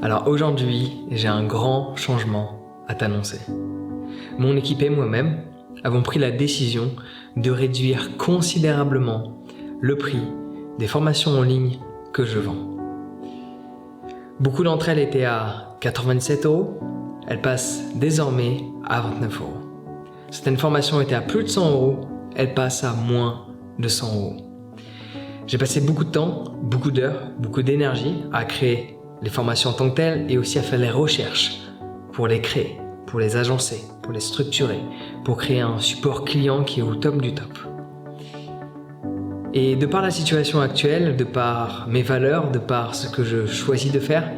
Alors aujourd'hui, j'ai un grand changement à t'annoncer. Mon équipe et moi-même avons pris la décision de réduire considérablement le prix des formations en ligne que je vends. Beaucoup d'entre elles étaient à 97 €, elles passent désormais à 29 €. Certaines formations étaient à plus de 100 €, elles passent à moins de 100 €. J'ai passé beaucoup de temps, beaucoup d'heures, beaucoup d'énergie à créer les formations en tant que telles et aussi à faire les recherches pour les créer, pour les agencer, pour les structurer, pour créer un support client qui est au top du top. Et de par la situation actuelle, de par mes valeurs, de par ce que je choisis de faire,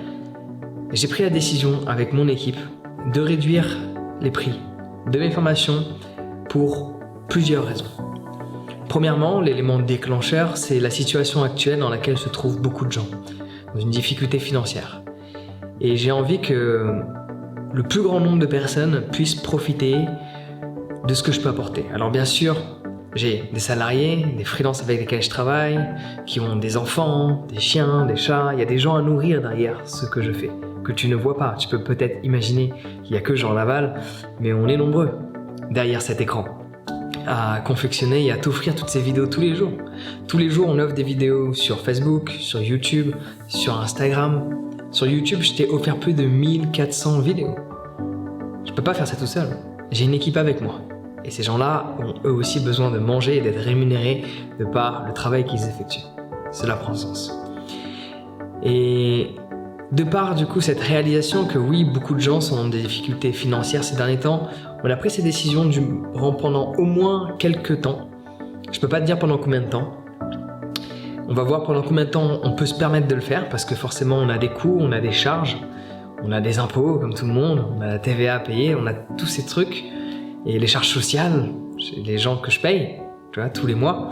j'ai pris la décision avec mon équipe de réduire les prix de mes formations pour plusieurs raisons. Premièrement, l'élément déclencheur, c'est la situation actuelle dans laquelle se trouvent beaucoup de gens, dans une difficulté financière. Et j'ai envie que le plus grand nombre de personnes puissent profiter de ce que je peux apporter. Alors bien sûr, j'ai des salariés, des freelances avec lesquels je travaille, qui ont des enfants, des chiens, des chats. Il y a des gens à nourrir derrière ce que je fais, que tu ne vois pas. Tu peux peut-être imaginer qu'il n'y a que Jean Laval, mais on est nombreux derrière cet écran à confectionner et à t'offrir toutes ces vidéos tous les jours. Tous les jours, on offre des vidéos sur Facebook, sur YouTube, sur Instagram. Sur YouTube, je t'ai offert plus de 1400 vidéos. Je peux pas faire ça tout seul. J'ai une équipe avec moi. Et ces gens-là ont eux aussi besoin de manger et d'être rémunérés de par le travail qu'ils effectuent. Cela prend sens. Et de par du coup cette réalisation que oui, beaucoup de gens sont dans des difficultés financières ces derniers temps, on a pris ces décisions durant pendant au moins quelques temps. Je peux pas te dire pendant combien de temps. On va voir pendant combien de temps on peut se permettre de le faire parce que forcément on a des coûts, on a des charges, on a des impôts comme tout le monde, on a la TVA à payer, on a tous ces trucs et les charges sociales, les gens que je paye, tu vois, tous les mois.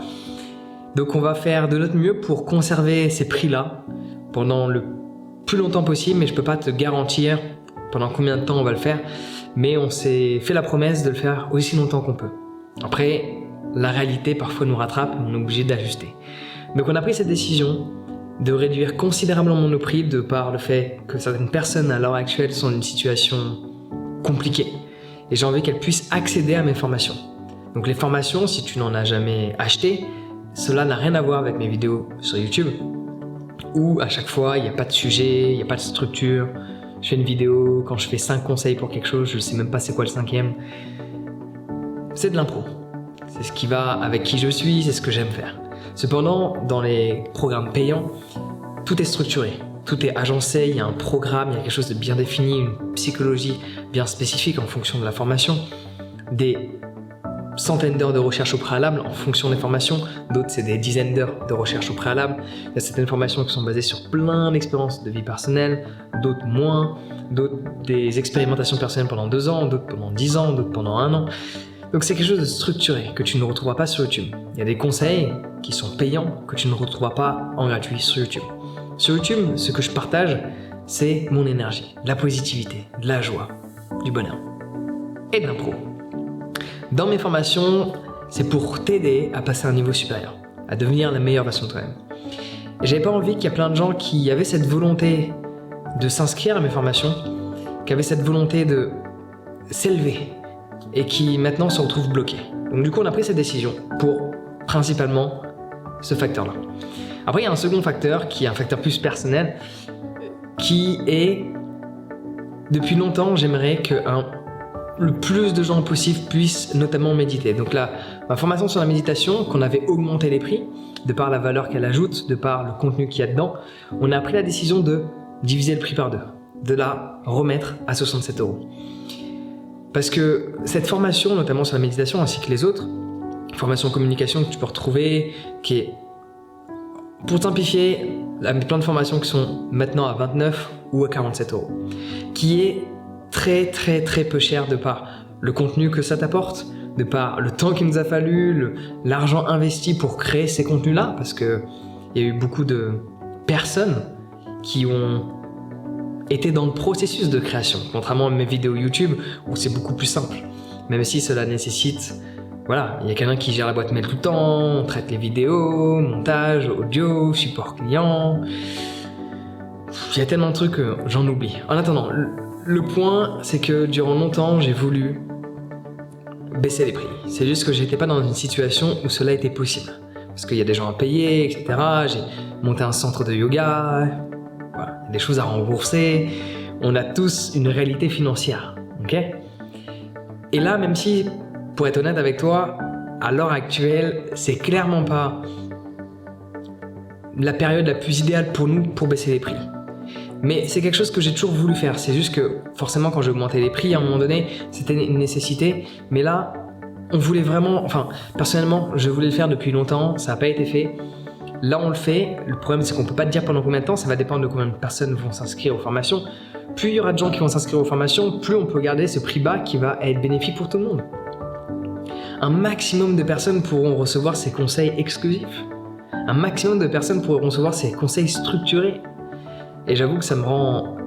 Donc on va faire de notre mieux pour conserver ces prix-là pendant le plus longtemps possible, mais je peux pas te garantir pendant combien de temps on va le faire, mais on s'est fait la promesse de le faire aussi longtemps qu'on peut. Après, la réalité parfois nous rattrape, on est obligé d'ajuster. Donc on a pris cette décision de réduire considérablement nos prix de par le fait que certaines personnes à l'heure actuelle sont dans une situation compliquée et j'ai envie qu'elles puissent accéder à mes formations. Donc les formations, si tu n'en as jamais acheté, cela n'a rien à voir avec mes vidéos sur YouTube où à chaque fois il n'y a pas de sujet, il n'y a pas de structure. Je fais une vidéo, quand je fais 5 conseils pour quelque chose, je ne sais même pas c'est quoi le 5e. C'est de l'impro. C'est ce qui va avec qui je suis, c'est ce que j'aime faire. Cependant, dans les programmes payants, tout est structuré, tout est agencé, il y a un programme, il y a quelque chose de bien défini, une psychologie bien spécifique en fonction de la formation, des centaines d'heures de recherche au préalable en fonction des formations, d'autres c'est des dizaines d'heures de recherche au préalable. Il y a certaines formations qui sont basées sur plein d'expériences de vie personnelle, d'autres moins, d'autres des expérimentations personnelles pendant 2 ans, d'autres pendant 10 ans, d'autres pendant 1 an. Donc c'est quelque chose de structuré que tu ne retrouveras pas sur YouTube. Il y a des conseils qui sont payants que tu ne retrouveras pas en gratuit sur YouTube. Sur YouTube, ce que je partage, c'est mon énergie, de la positivité, de la joie, du bonheur et de l'impro. Dans mes formations, c'est pour t'aider à passer à un niveau supérieur, à devenir la meilleure version de toi-même. Et j'avais pas envie qu'il y ait plein de gens qui avaient cette volonté de s'inscrire à mes formations, qui avaient cette volonté de s'élever et qui maintenant se retrouvent bloqués. Donc du coup, on a pris cette décision pour principalement ce facteur-là. Après, il y a un second facteur qui est un facteur plus personnel qui est, depuis longtemps, j'aimerais que le plus de gens possible puissent notamment méditer. Donc là, ma formation sur la méditation, qu'on avait augmenté les prix, de par la valeur qu'elle ajoute, de par le contenu qu'il y a dedans, on a pris la décision de diviser le prix par 2, de la remettre à 67 €. Parce que cette formation, notamment sur la méditation, ainsi que les autres, formation communication que tu peux retrouver, qui est, pour simplifier, plein de formations qui sont maintenant à 29 ou à 47 €, qui est très très très peu cher de par le contenu que ça t'apporte, de par le temps qu'il nous a fallu, l'argent investi pour créer ces contenus-là, parce qu'il y a eu beaucoup de personnes qui ont été dans le processus de création, contrairement à mes vidéos YouTube où c'est beaucoup plus simple, même si cela nécessite, voilà, il y a quelqu'un qui gère la boîte mail tout le temps, on traite les vidéos, montage, audio, support client. il y a tellement de trucs que j'en oublie. En attendant, le point, c'est que durant longtemps, j'ai voulu baisser les prix. C'est juste que j'étais pas dans une situation où cela était possible. Parce qu'il y a des gens à payer, etc. J'ai monté un centre de yoga, voilà, des choses à rembourser. On a tous une réalité financière, ok? Et là, même si, pour être honnête avec toi, à l'heure actuelle, c'est clairement pas la période la plus idéale pour nous pour baisser les prix. Mais c'est quelque chose que j'ai toujours voulu faire. C'est juste que forcément quand j'ai augmenté les prix, à un moment donné, c'était une nécessité. Mais là, on voulait vraiment... Enfin, personnellement, je voulais le faire depuis longtemps. Ça n'a pas été fait. Là, on le fait. Le problème, c'est qu'on ne peut pas te dire pendant combien de temps. Ça va dépendre de combien de personnes vont s'inscrire aux formations. Plus il y aura de gens qui vont s'inscrire aux formations, plus on peut garder ce prix bas qui va être bénéfique pour tout le monde. Un maximum de personnes pourront recevoir ces conseils exclusifs. Un maximum de personnes pourront recevoir ces conseils structurés. Et j'avoue que ça me rend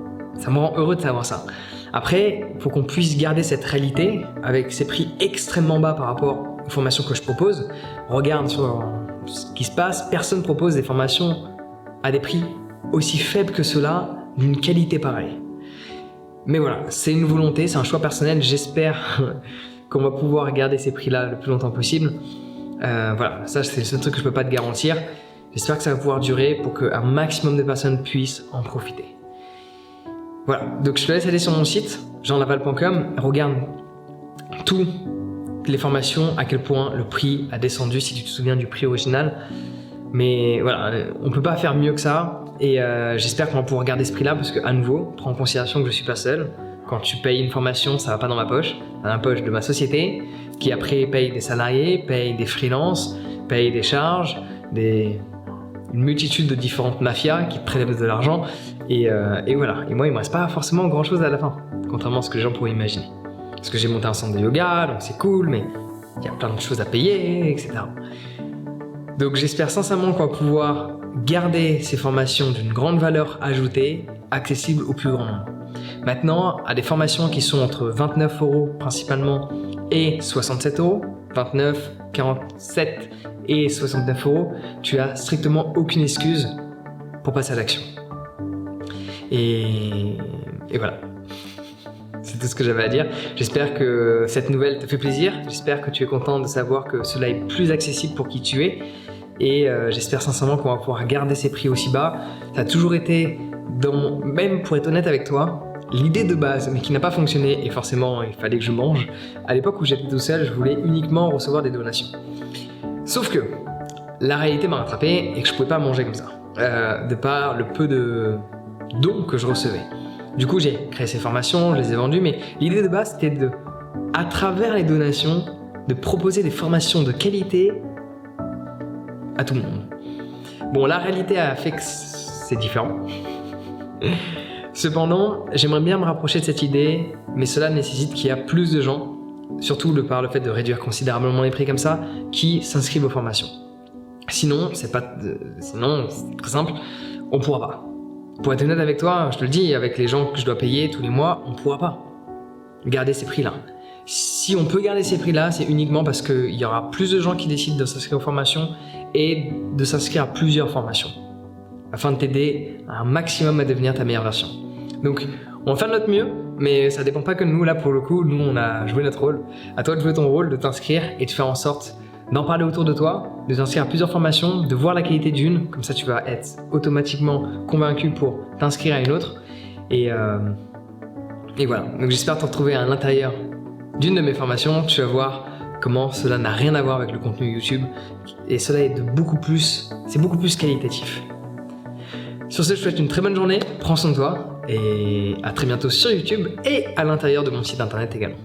heureux de savoir ça. Après, il faut qu'on puisse garder cette réalité avec ces prix extrêmement bas par rapport aux formations que je propose. Regarde sur ce qui se passe, personne ne propose des formations à des prix aussi faibles que cela, d'une qualité pareille. Mais voilà, c'est une volonté, c'est un choix personnel. J'espère qu'on va pouvoir garder ces prix-là le plus longtemps possible. Voilà, ça c'est le seul truc que je peux pas te garantir. J'espère que ça va pouvoir durer pour qu'un maximum de personnes puissent en profiter. Voilà, donc je te laisse aller sur mon site, jeanlaval.com, regarde toutes les formations, à quel point le prix a descendu, si tu te souviens du prix original. Mais voilà, on peut pas faire mieux que ça, et j'espère qu'on va pouvoir garder ce prix-là, parce que à nouveau, prends en considération que je suis pas seul. Quand tu payes une formation, ça va pas dans ma poche, dans la poche de ma société, qui après paye des salariés, paye des freelances, paye des charges, une multitude de différentes mafias qui te prélèvent de l'argent, et voilà. Et moi, il me reste pas forcément grand chose à la fin, contrairement à ce que les gens pourraient imaginer. Parce que j'ai monté un centre de yoga, donc c'est cool, mais il y a plein de choses à payer, etc. Donc j'espère sincèrement qu'on va pouvoir garder ces formations d'une grande valeur ajoutée, accessibles au plus grand nombre. Maintenant, à des formations qui sont entre 29 € principalement et 67 €, 29, 47 et 69 €, tu as strictement aucune excuse pour passer à l'action. Et voilà. C'est tout ce que j'avais à dire. J'espère que cette nouvelle te fait plaisir. J'espère que tu es content de savoir que cela est plus accessible pour qui tu es. Et j'espère sincèrement qu'on va pouvoir garder ces prix aussi bas. Ça a toujours été, même pour être honnête avec toi, l'idée de base, mais qui n'a pas fonctionné, et forcément il fallait que je mange. À l'époque où j'étais tout seul, je voulais uniquement recevoir des donations. Sauf que la réalité m'a rattrapé et que je pouvais pas manger comme ça, de par le peu de dons que je recevais. Du coup, j'ai créé ces formations, je les ai vendues, mais l'idée de base, c'était à travers les donations, de proposer des formations de qualité à tout le monde. Bon, la réalité a fait que c'est différent. Cependant, j'aimerais bien me rapprocher de cette idée, mais cela nécessite qu'il y a plus de gens, surtout par le fait de réduire considérablement les prix comme ça, qui s'inscrivent aux formations. Sinon, c'est très simple, on pourra pas. Pour être honnête avec toi, je te le dis, avec les gens que je dois payer tous les mois, on pourra pas garder ces prix-là. Si on peut garder ces prix-là, c'est uniquement parce qu'il y aura plus de gens qui décident de s'inscrire aux formations et de s'inscrire à plusieurs formations, afin de t'aider un maximum à devenir ta meilleure version. Donc, on va faire de notre mieux, mais ça dépend pas que de nous, là pour le coup, nous on a joué notre rôle. À toi de jouer ton rôle, de t'inscrire et de faire en sorte d'en parler autour de toi, de t'inscrire à plusieurs formations, de voir la qualité d'une, comme ça tu vas être automatiquement convaincu pour t'inscrire à une autre. Et voilà, donc j'espère te retrouver à l'intérieur d'une de mes formations. Tu vas voir comment cela n'a rien à voir avec le contenu YouTube, et cela est c'est beaucoup plus qualitatif. Sur ce, je te souhaite une très bonne journée, prends soin de toi, et à très bientôt sur YouTube et à l'intérieur de mon site internet également.